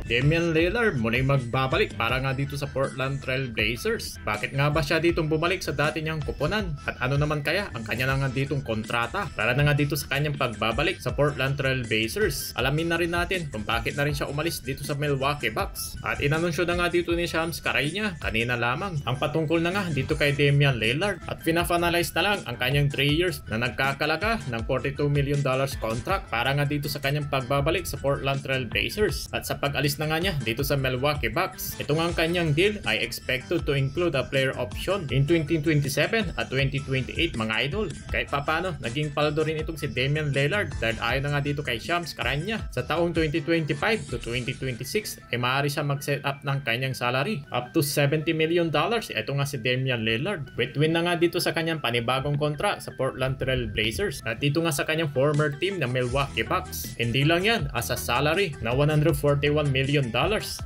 Damian Lillard muling magbabalik para nga dito sa Portland Trail Blazers. Bakit nga ba siya ditong bumalik sa dati niyang kuponan? At ano naman kaya ang kanya na nga ditong kontrata para na nga dito sa kanyang pagbabalik sa Portland Trail Blazers? Alamin na rin natin kung bakit na rin siya umalis dito sa Milwaukee Bucks. At inanunsyo na nga dito ni Shams Charania kanina lamang ang patungkol na nga dito kay Damian Lillard. At pina-finalize na lang ang kanyang 3 years na nagkakalaga ng $42 million contract para nga dito sa kanyang pagbabalik sa Portland Trail Blazers. At sa pag-alis na nga niya dito sa Milwaukee Bucks, ito nga ang kanyang deal ay expected to include a player option in 2027 at 2028 mga idol. Kahit papano, naging paldo rin itong si Damian Lillard dahil ayon na nga dito kay Shams Charania sa taong 2025 to 2026 ay maaari siya mag-set up ng kanyang salary up to $70 million. Ito nga si Damian Lillard. Win na nga dito sa kanyang panibagong kontra sa Portland Trail Blazers at dito nga sa kanyang former team na Milwaukee Bucks. Hindi lang yan, as a salary na $141 million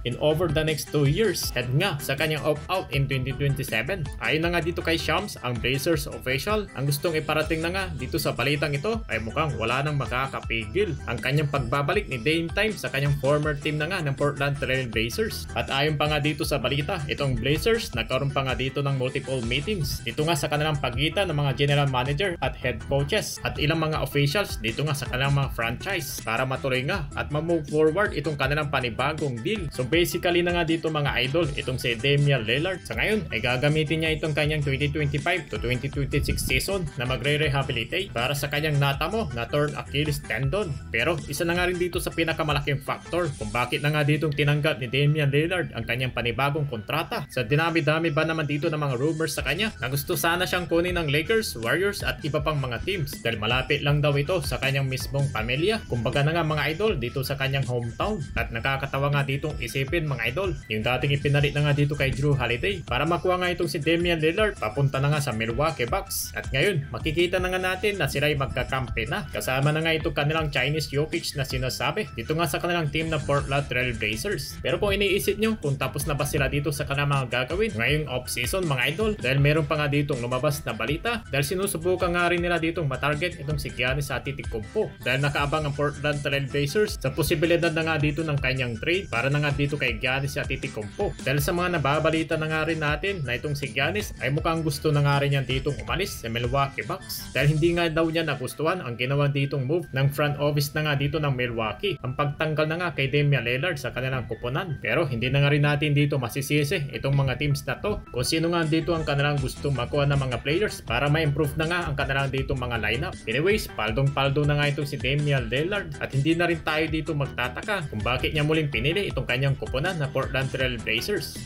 in over the next 2 years. Head nga sa kanyang opt-out in 2027. Ayon na nga dito kay Shams, ang Blazers official, ang gustong iparating na nga dito sa balitang ito ay mukhang wala nang makakapigil ang kanyang pagbabalik ni Dame Time sa kanyang former team na nga ng Portland Trail Blazers. At ayon pa nga dito sa balita, itong Blazers nagkaroon pa nga dito ng multiple meetings dito nga sa kanilang pagitan ng mga general manager at head coaches at ilang mga officials dito nga sa kanilang mga franchise para matuloy nga at ma-move forward itong kanilang panibagong deal. So basically na nga dito mga idol, itong si Damian Lillard sa ngayon ay gagamitin niya itong kanyang 2025 to 2026 season na magre-rehabilitate para sa kanyang natamo na torn Achilles tendon. Pero isa na nga rin dito sa pinakamalaking factor kung bakit na nga ditong tinanggap ni Damian Lillard ang kanyang panibagong kontrata. Sa dinami-dami ba naman dito ng mga rumors sa kanya na gusto sana siyang kunin ng Lakers, Warriors at iba pang mga teams dahil malapit lang daw ito sa kanyang mismong pamilya. Kumbaga na nga mga idol dito sa kanyang hometown. At nakakatawa nga ditong isipin mga idol, yung dating ipinalit na nga dito kay Drew Holiday para makuha nga itong si Damian Lillard papunta na nga sa Milwaukee Bucks. At ngayon makikita na nga natin na sila'y magkakampi na kasama na nga ito kanilang Chinese Jokic na sinasabi dito nga sa kanilang team na Portland Trail Blazers. Pero kung iniisip nyo kung tapos na ba sila dito sa kanilang mga gagawin ngayong off-season mga idol, dahil meron pa nga ditong lumabas na balita dahil sinusubukan nga rin nila ditong matarget itong si Giannis Antetokounmpo dahil nakaabang ang Portland Trail Blazers sa posibilidad na nga dito ng kanyang trade para na nga dito kay Giannis Antetokounmpo. Dahil sa mga nababalita na nga rin natin na itong si Giannis ay mukhang gusto na nga rin niya ditong umalis sa Milwaukee Bucks dahil hindi nga daw niya nagustuhan ang ginawa ditong move ng front office na nga dito ng Milwaukee, ang pagtanggal na nga kay Damian Lillard sa kanilang kuponan. Pero hindi na nga rin natin dito masisisi itong mga teams na to kung sino nga dito ang kanilang gusto makuha ng mga players para ma-improve na nga ang kanilang dito mga lineup. Anyways, paldong-paldo na nga itong si Damian Lillard at hindi na rin tayo dito magtataka kung bakit niya muling pinili itong kanyang kuponan na Portland Trail Blazers.